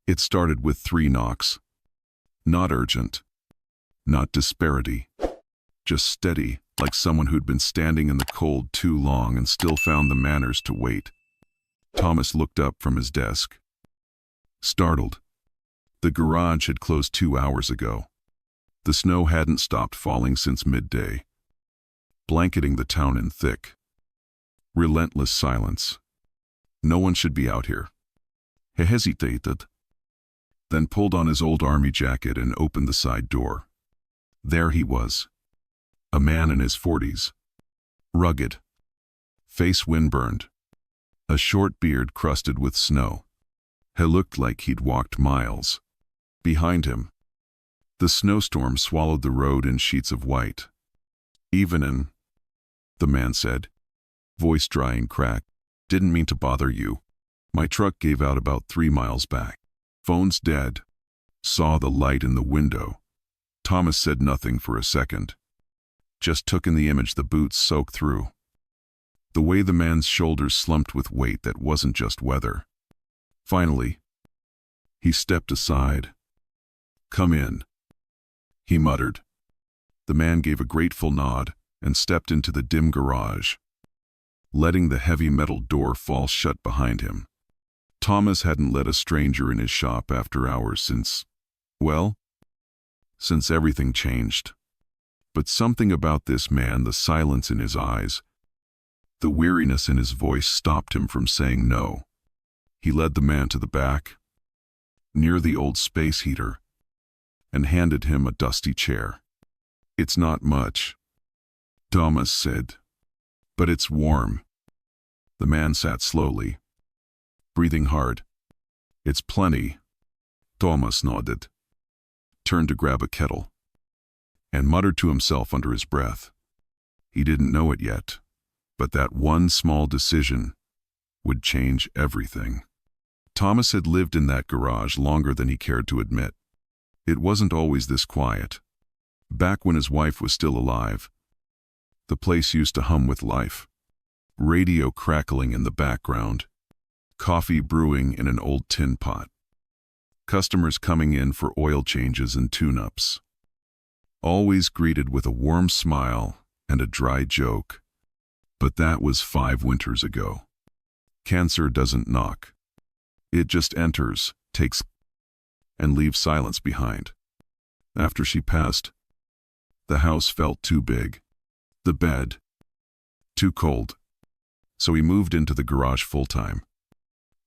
It started with 3 knocks. Not urgent, not disparity, just steady, like someone who'd been standing in the cold too long and still found the manners to wait. Thomas looked up from his desk, startled. The garage had closed 2 hours ago. The snow hadn't stopped falling since midday, blanketing the town in thick, relentless silence. No one should be out here. He hesitated, then pulled on his old army jacket and opened the side door. There he was, a man in his 40s, rugged, face windburned, a short beard crusted with snow. He looked like he'd walked miles. Behind him, the snowstorm swallowed the road in sheets of white. "Evenin'," the man said, voice dry and cracked. "Didn't mean to bother you. My truck gave out about 3 miles back. Phone's dead." Saw the light in the window. Thomas said nothing for a second. Just took in the image the boots soaked through. The way the man's shoulders slumped with weight that wasn't just weather. Finally, he stepped aside. "Come in," he muttered. The man gave a grateful nod and stepped into the dim garage, letting the heavy metal door fall shut behind him. Thomas hadn't let a stranger in his shop after hours since everything changed. But something about this man, the silence in his eyes, the weariness in his voice, stopped him from saying no. He led the man to the back, near the old space heater, and handed him a dusty chair. "It's not much," Thomas said, "but it's warm." The man sat slowly, breathing hard. "It's plenty," Thomas nodded, turned to grab a kettle, and muttered to himself under his breath. He didn't know it yet, but that one small decision would change everything. Thomas had lived in that garage longer than he cared to admit. It wasn't always this quiet. Back when his wife was still alive, the place used to hum with life. Radio crackling in the background, coffee brewing in an old tin pot, customers coming in for oil changes and tune-ups, always greeted with a warm smile and a dry joke. But that was 5 winters ago. Cancer doesn't knock. It just enters, takes, and leaves silence behind. After she passed, the house felt too big, the bed too cold. So he moved into the garage full-time.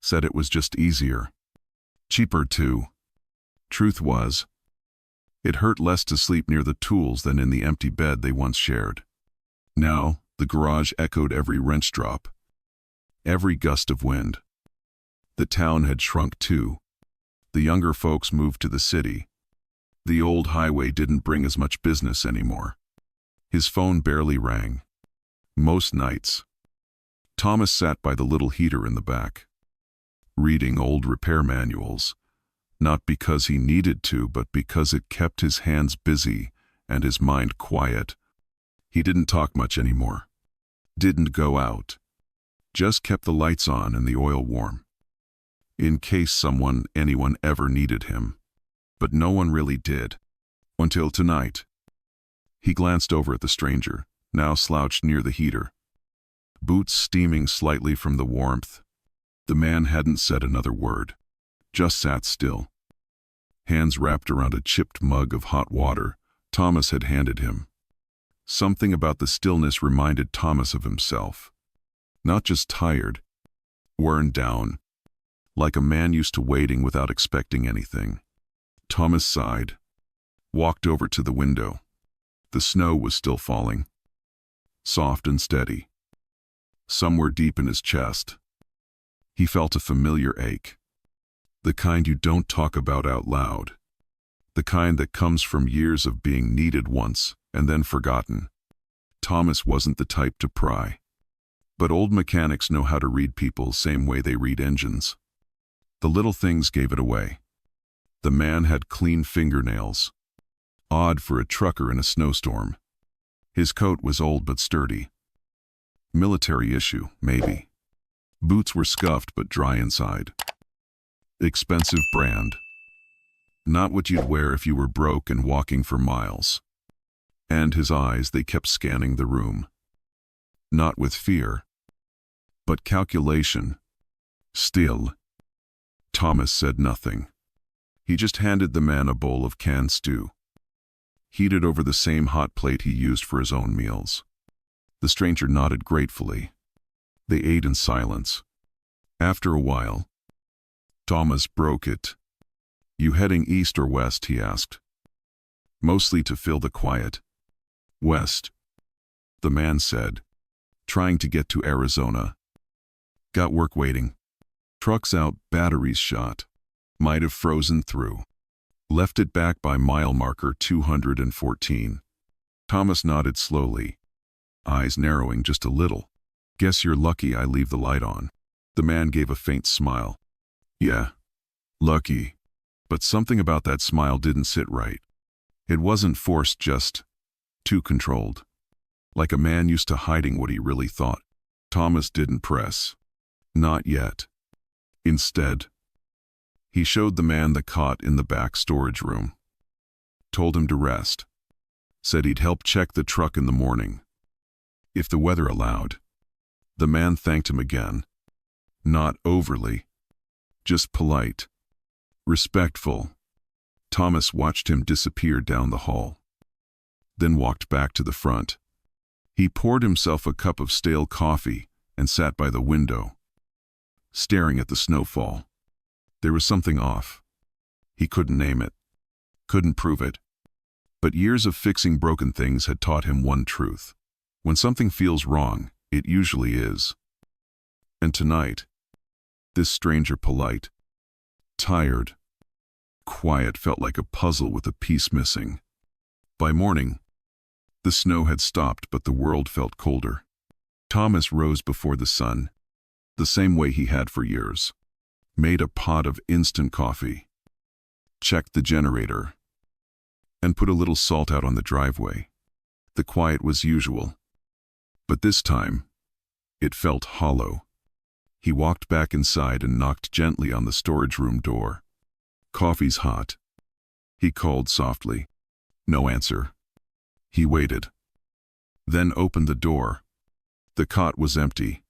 Said it was just easier. Cheaper too. Truth was, it hurt less to sleep near the tools than in the empty bed they once shared. Now, the garage echoed every wrench drop, every gust of wind. The town had shrunk too. The younger folks moved to the city. The old highway didn't bring as much business anymore. His phone barely rang. Most nights. Thomas sat by the little heater in the back, reading old repair manuals, not because he needed to, but because it kept his hands busy and his mind quiet. He didn't talk much anymore. Didn't go out. Just kept the lights on and the oil warm, in case anyone ever needed him. But no one really did. Until tonight. He glanced over at the stranger, now slouched near the heater, boots steaming slightly from the warmth. The man hadn't said another word, just sat still, hands wrapped around a chipped mug of hot water Thomas had handed him. Something about the stillness reminded Thomas of himself. Not just tired, worn down, like a man used to waiting without expecting anything. Thomas sighed, walked over to the window. The snow was still falling, soft and steady. Somewhere deep in his chest, he felt a familiar ache. The kind you don't talk about out loud. The kind that comes from years of being needed once and then forgotten. Thomas wasn't the type to pry. But old mechanics know how to read people same way they read engines. The little things gave it away. The man had clean fingernails. Odd for a trucker in a snowstorm. His coat was old but sturdy. Military issue, maybe. Boots were scuffed but dry inside. Expensive brand. Not what you'd wear if you were broke and walking for miles. And his eyes, they kept scanning the room. Not with fear, but calculation. Still, Thomas said nothing. He just handed the man a bowl of canned stew, heated over the same hot plate he used for his own meals. The stranger nodded gratefully. They ate in silence. After a while, Thomas broke it. "You heading east or west?" he asked. "Mostly to fill the quiet." "West," the man said, "trying to get to Arizona. Got work waiting. Trucks out, batteries shot. Might have frozen through. Left it back by mile marker 214. Thomas nodded slowly, eyes narrowing just a little. "Guess you're lucky I leave the light on." The man gave a faint smile. "Yeah, lucky." But something about that smile didn't sit right. It wasn't forced, just too controlled. Like a man used to hiding what he really thought. Thomas didn't press. Not yet. Instead, he showed the man the cot in the back storage room. Told him to rest. Said he'd help check the truck in the morning, if the weather allowed. The man thanked him again. Not overly, just polite, respectful. Thomas watched him disappear down the hall, then walked back to the front. He poured himself a cup of stale coffee and sat by the window, staring at the snowfall. There was something off. He couldn't name it, couldn't prove it. But years of fixing broken things had taught him one truth. When something feels wrong, it usually is. And tonight, this stranger, polite, tired, quiet, felt like a puzzle with a piece missing. By morning, the snow had stopped, but the world felt colder. Thomas rose before the sun, the same way he had for years. Made a pot of instant coffee, checked the generator, and put a little salt out on the driveway. The quiet was usual, but this time, it felt hollow. He walked back inside and knocked gently on the storage room door. "Coffee's hot," he called softly. No answer. He waited, then opened the door. The cot was empty,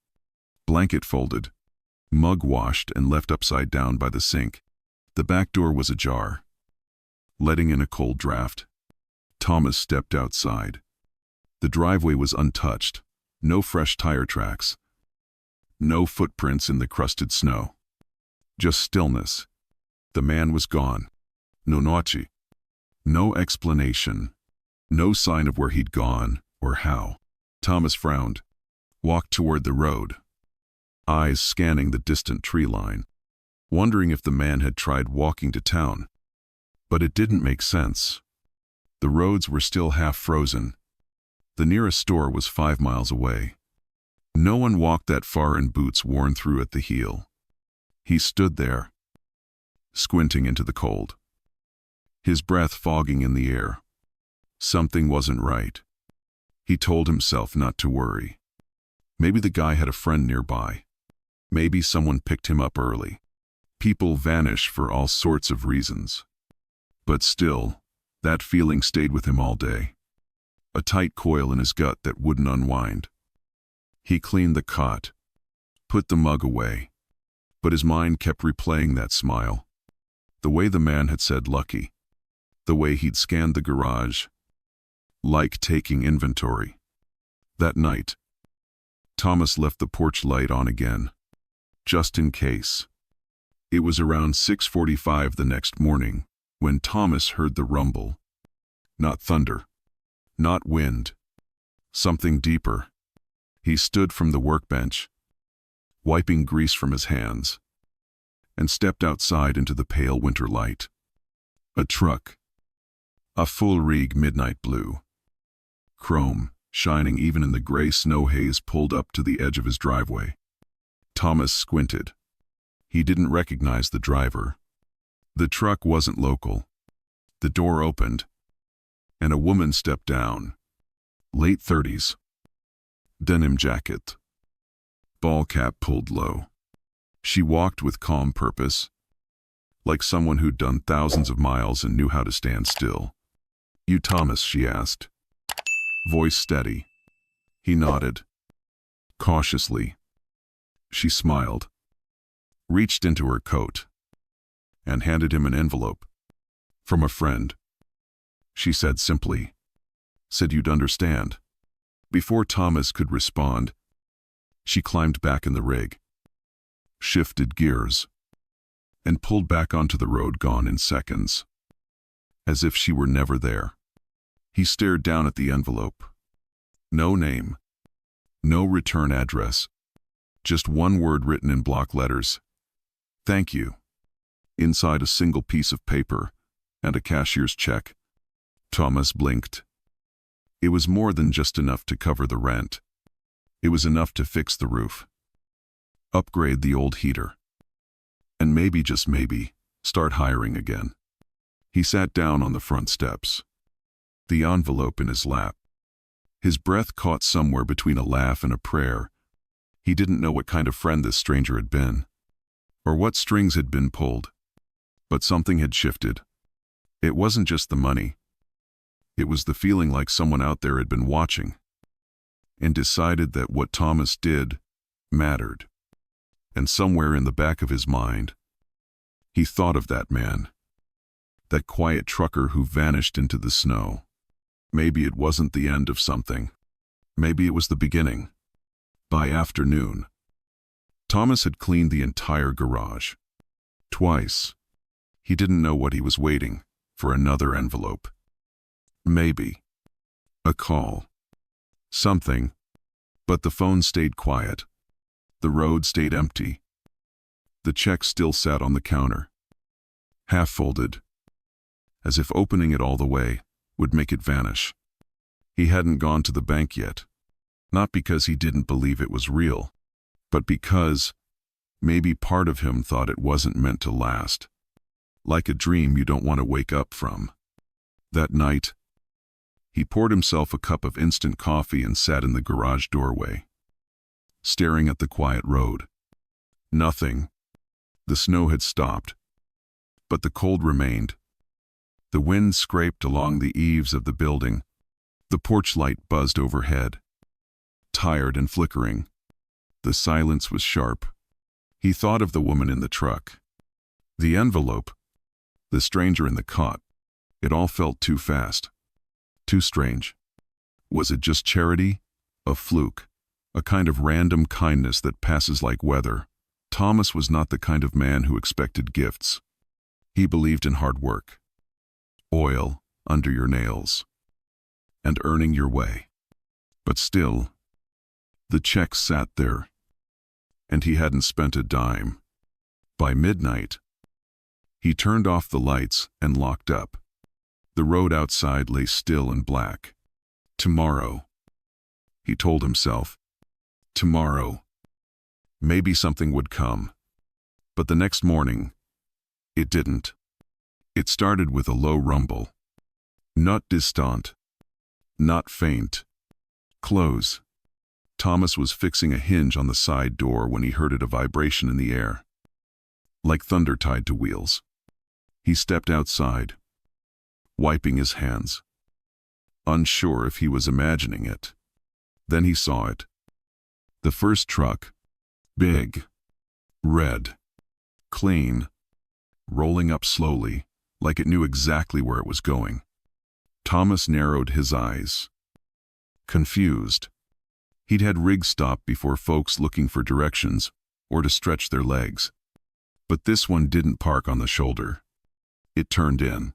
blanket folded, mug washed and left upside down by the sink. The back door was ajar, letting in a cold draft. Thomas stepped outside. The driveway was untouched, no fresh tire tracks, no footprints in the crusted snow. Just stillness. The man was gone. No noche. No explanation. No sign of where he'd gone or how. Thomas frowned, walked toward the road, eyes scanning the distant tree line, wondering if the man had tried walking to town. But it didn't make sense. The roads were still half frozen. The nearest store was 5 miles away. No one walked that far in boots worn through at the heel. He stood there, squinting into the cold, his breath fogging in the air. Something wasn't right. He told himself not to worry. Maybe the guy had a friend nearby. Maybe someone picked him up early. People vanish for all sorts of reasons. But still, that feeling stayed with him all day. A tight coil in his gut that wouldn't unwind. He cleaned the cot, put the mug away, but his mind kept replaying that smile. The way the man had said lucky. The way he'd scanned the garage, like taking inventory. That night, Thomas left the porch light on again, just in case. It was around 6:45 the next morning when Thomas heard the rumble. Not thunder, not wind, something deeper. He stood from the workbench, wiping grease from his hands, and stepped outside into the pale winter light. A truck, a full rig midnight blue, chrome, shining even in the gray snow haze, pulled up to the edge of his driveway. Thomas squinted. He didn't recognize the driver. The truck wasn't local. The door opened, and a woman stepped down. Late 30s. Denim jacket. Ball cap pulled low. She walked with calm purpose, like someone who'd done thousands of miles and knew how to stand still. "You Thomas?" she asked. Voice steady. He nodded. Cautiously. She smiled, reached into her coat, and handed him an envelope. "From a friend," she said simply. "Said you'd understand." Before Thomas could respond, she climbed back in the rig, shifted gears, and pulled back onto the road, gone in seconds, as if she were never there. He stared down at the envelope. No name, no return address, just one word written in block letters: "Thank you." Inside a single piece of paper and a cashier's check. Thomas blinked. It was more than just enough to cover the rent. It was enough to fix the roof, upgrade the old heater, and maybe, just maybe, start hiring again. He sat down on the front steps, the envelope in his lap. His breath caught somewhere between a laugh and a prayer. He didn't know what kind of friend this stranger had been, or what strings had been pulled. But something had shifted. It wasn't just the money. It was the feeling like someone out there had been watching and decided that what Thomas did mattered. And somewhere in the back of his mind, he thought of that man, that quiet trucker who vanished into the snow. Maybe it wasn't the end of something. Maybe it was the beginning. By afternoon, Thomas had cleaned the entire garage. Twice. He didn't know what he was waiting for: another envelope. Maybe a call. Something. But the phone stayed quiet. The road stayed empty. The check still sat on the counter, half folded, as if opening it all the way would make it vanish. He hadn't gone to the bank yet. Not because he didn't believe it was real, but because maybe part of him thought it wasn't meant to last. Like a dream you don't want to wake up from. That night, he poured himself a cup of instant coffee and sat in the garage doorway, staring at the quiet road. Nothing. The snow had stopped, but the cold remained. The wind scraped along the eaves of the building. The porch light buzzed overhead, tired and flickering. The silence was sharp. He thought of the woman in the truck, the envelope, the stranger in the cot. It all felt too fast, too strange. Was it just charity? A fluke? A kind of random kindness that passes like weather? Thomas was not the kind of man who expected gifts. He believed in hard work, oil under your nails, and earning your way. But still, the check sat there, and he hadn't spent a dime. By midnight, he turned off the lights and locked up. The road outside lay still and black. Tomorrow, he told himself. Tomorrow, maybe something would come. But the next morning, it didn't. It started with a low rumble. Not distant, not faint. Close. Thomas was fixing a hinge on the side door when he heard a vibration in the air, like thunder tied to wheels. He stepped outside, wiping his hands, unsure if he was imagining it. Then he saw it. The first truck, big, red, clean, rolling up slowly, like it knew exactly where it was going. Thomas narrowed his eyes, confused. He'd had rigs stop before, folks looking for directions or to stretch their legs. But this one didn't park on the shoulder. It turned in,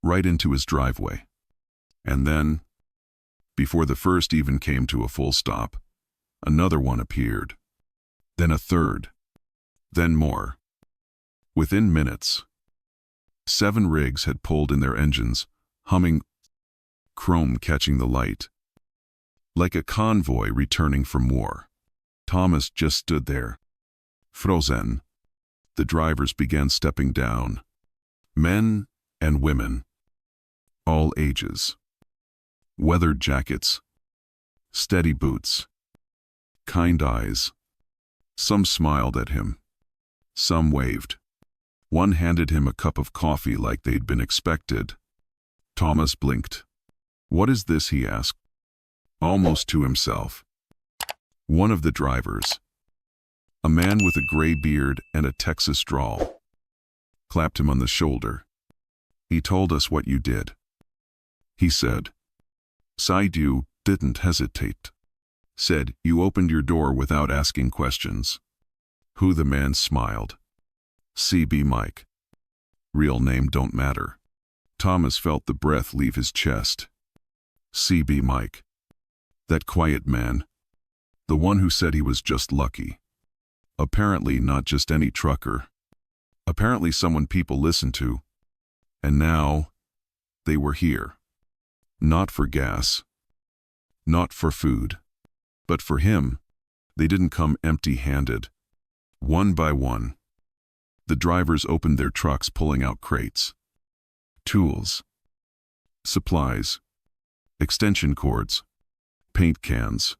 right into his driveway. And then, before the first even came to a full stop, another one appeared. Then a third. Then more. Within minutes, 7 rigs had pulled in their engines, humming, chrome catching the light. Like a convoy returning from war. Thomas just stood there, frozen. The drivers began stepping down. Men and women, all ages. Weathered jackets, steady boots, kind eyes. Some smiled at him. Some waved. One handed him a cup of coffee like they'd been expected. Thomas blinked. "What is this?" he asked, almost to himself. One of the drivers, a man with a gray beard and a Texas drawl, clapped him on the shoulder. "He told us what you did," he said. Saidu didn't hesitate. Said, "You opened your door without asking questions." Who? The man smiled. "CB Mike. Real name don't matter." Thomas felt the breath leave his chest. CB Mike. That quiet man. The one who said he was just lucky. Apparently not just any trucker. Apparently someone people listen to. And now, they were here. Not for gas. Not for food. But for him, they didn't come empty-handed. One by one, the drivers opened their trucks, pulling out crates, tools, supplies, extension cords, paint cans,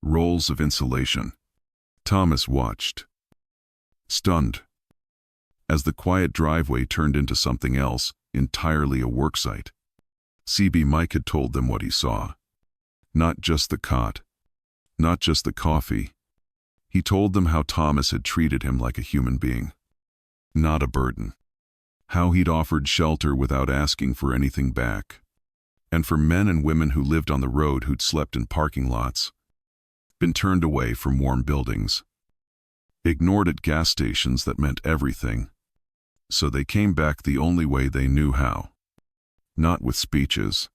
rolls of insulation. Thomas watched, stunned, as the quiet driveway turned into something else, entirely a worksite. CB Mike had told them what he saw. Not just the cot, not just the coffee. He told them how Thomas had treated him like a human being, not a burden. How he'd offered shelter without asking for anything back. And for men and women who lived on the road, who'd slept in parking lots, been turned away from warm buildings, ignored at gas stations that meant everything. So they came back the only way they knew how. Not with speeches,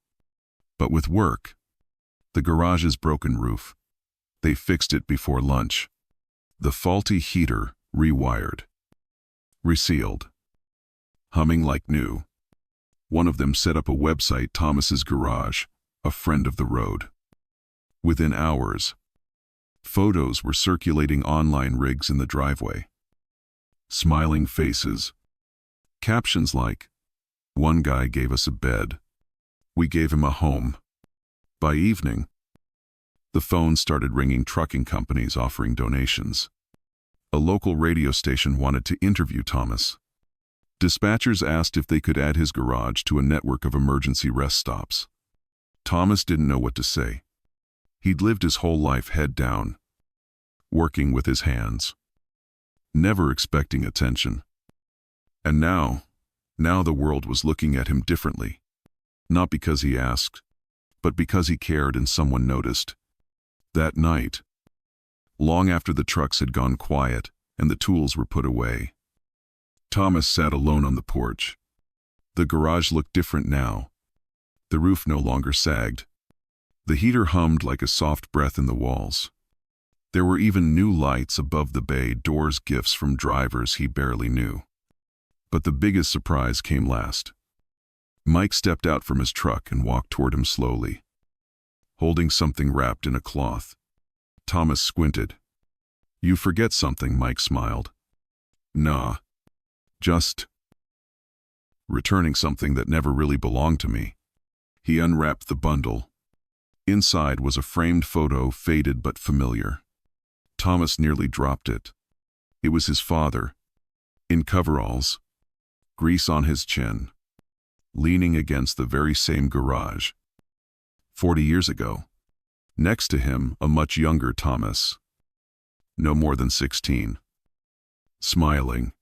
but with work. The garage's broken roof. They fixed it before lunch. The faulty heater rewired. Resealed. Humming like new. One of them set up a website, Thomas's Garage, a friend of the road. Within hours, photos were circulating online, rigs in the driveway. Smiling faces. Captions like, "One guy gave us a bed. We gave him a home." By evening, the phone started ringing, trucking companies offering donations. A local radio station wanted to interview Thomas. Dispatchers asked if they could add his garage to a network of emergency rest stops. Thomas didn't know what to say. He'd lived his whole life head down, working with his hands, never expecting attention. And now the world was looking at him differently. Not because he asked, but because he cared and someone noticed. That night, long after the trucks had gone quiet and the tools were put away, Thomas sat alone on the porch. The garage looked different now. The roof no longer sagged. The heater hummed like a soft breath in the walls. There were even new lights above the bay doors, gifts from drivers he barely knew. But the biggest surprise came last. Mike stepped out from his truck and walked toward him slowly, holding something wrapped in a cloth. Thomas squinted. "You forget something," Mike smiled. "Nah. Just returning something that never really belonged to me." He unwrapped the bundle. Inside was a framed photo, faded but familiar. Thomas nearly dropped it. It was his father, in coveralls, grease on his chin, leaning against the very same garage. 40 years ago. Next to him, a much younger Thomas, no more than 16. Smiling,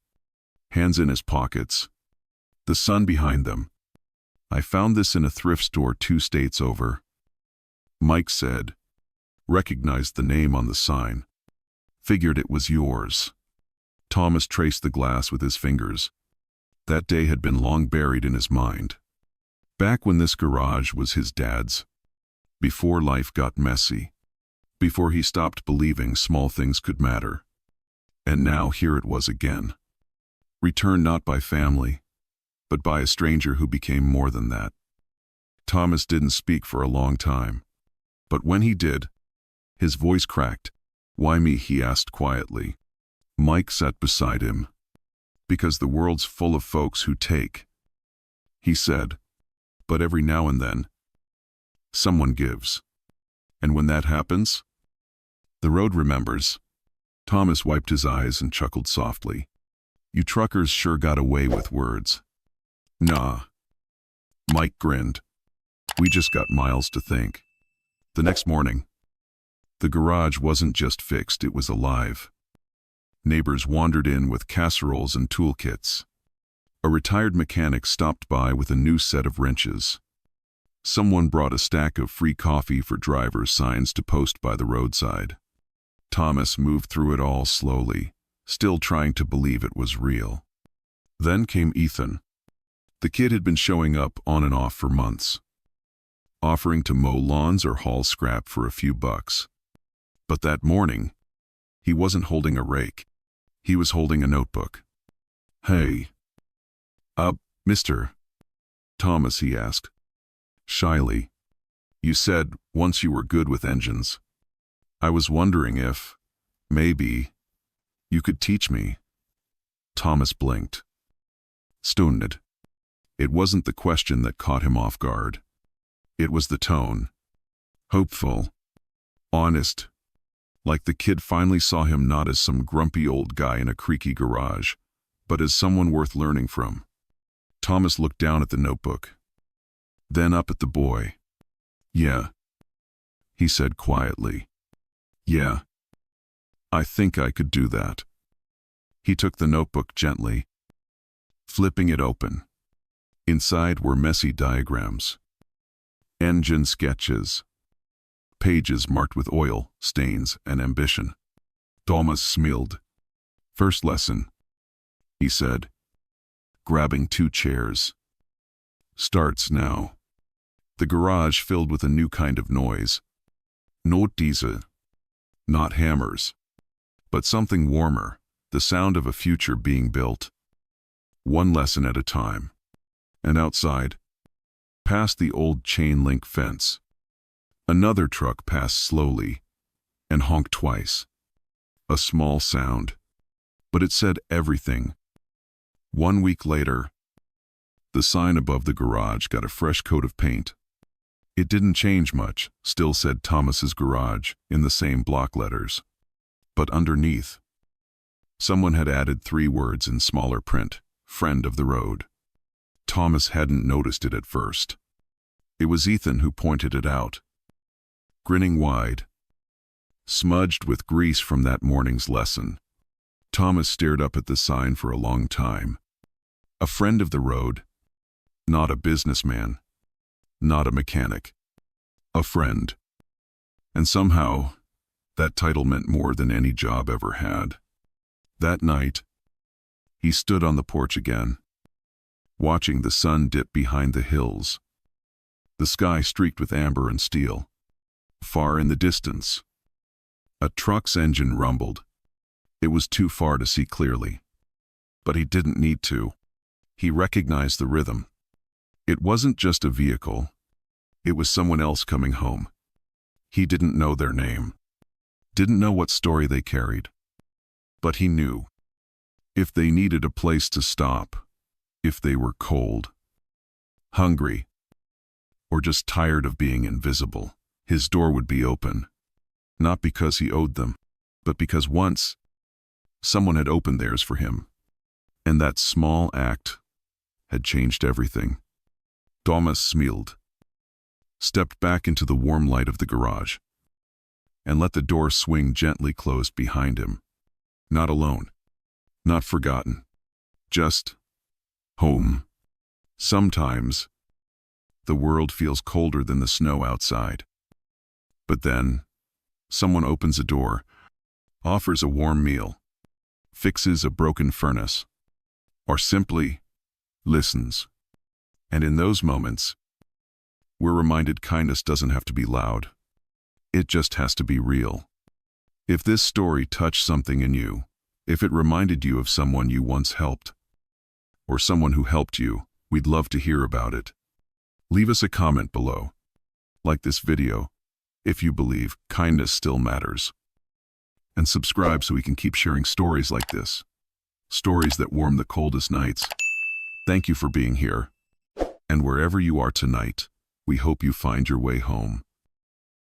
hands in his pockets, the sun behind them. "I found this in a thrift store 2 states over," Mike said, recognized the name on the sign. "Figured it was yours." Thomas traced the glass with his fingers. That day had been long buried in his mind. Back when this garage was his dad's. Before life got messy. Before he stopped believing small things could matter. And now here it was again. Returned not by family, but by a stranger who became more than that. Thomas didn't speak for a long time. But when he did, his voice cracked. "Why me?" he asked quietly. Mike sat beside him. "Because the world's full of folks who take," he said. "But every now and then, someone gives. And when that happens, the road remembers." Thomas wiped his eyes and chuckled softly. You truckers sure got away with words. Nah. Mike grinned. We just got miles to think. The next morning, the garage wasn't just fixed, it was alive. Neighbors wandered in with casseroles and toolkits. A retired mechanic stopped by with a new set of wrenches. Someone brought a stack of free coffee for drivers' signs to post by the roadside. Thomas moved through it all slowly, still trying to believe it was real. Then came Ethan. The kid had been showing up on and off for months, offering to mow lawns or haul scrap for a few bucks. But that morning, he wasn't holding a rake. He was holding a notebook. Hey. Mr. Thomas, he asked, shyly. You said once you were good with engines. I was wondering if, maybe, you could teach me. Thomas blinked. Stunned. It wasn't the question that caught him off guard. It was the tone. Hopeful. Honest. Like the kid finally saw him not as some grumpy old guy in a creaky garage, but as someone worth learning from. Thomas looked down at the notebook, then up at the boy. Yeah, he said quietly. Yeah, I think I could do that. He took the notebook gently, flipping it open. Inside were messy diagrams, engine sketches, pages marked with oil, stains, and ambition. Thomas smiled. First lesson, he said, grabbing 2 chairs. Starts now. The garage filled with a new kind of noise. Not diese. Not hammers. But something warmer, the sound of a future being built. One lesson at a time. And outside, past the old chain-link fence, another truck passed slowly and honked twice. A small sound, but it said everything. 1 week later, the sign above the garage got a fresh coat of paint. It didn't change much, still said Thomas's Garage in the same block letters. But underneath, someone had added 3 words in smaller print, friend of the road. Thomas hadn't noticed it at first. It was Ethan who pointed it out. Grinning wide, smudged with grease from that morning's lesson, Thomas stared up at the sign for a long time. A friend of the road, not a businessman, not a mechanic, a friend. And somehow, that title meant more than any job ever had. That night, he stood on the porch again, watching the sun dip behind the hills. The sky streaked with amber and steel. Far in the distance, a truck's engine rumbled. It was too far to see clearly. But he didn't need to. He recognized the rhythm. It wasn't just a vehicle. It was someone else coming home. He didn't know their name. Didn't know what story they carried. But he knew. If they needed a place to stop, if they were cold, hungry, or just tired of being invisible, his door would be open. Not because he owed them, but because once, someone had opened theirs for him. And that small act had changed everything. Thomas smiled, stepped back into the warm light of the garage, and let the door swing gently closed behind him. Not alone, not forgotten, just home. Sometimes, the world feels colder than the snow outside. But then, someone opens a door, offers a warm meal, fixes a broken furnace, or simply listens. And in those moments, we're reminded kindness doesn't have to be loud. It just has to be real. If this story touched something in you, if it reminded you of someone you once helped, or someone who helped you, we'd love to hear about it. Leave us a comment below. Like this video, if you believe kindness still matters. And subscribe so we can keep sharing stories like this. Stories that warm the coldest nights. Thank you for being here. And wherever you are tonight, we hope you find your way home.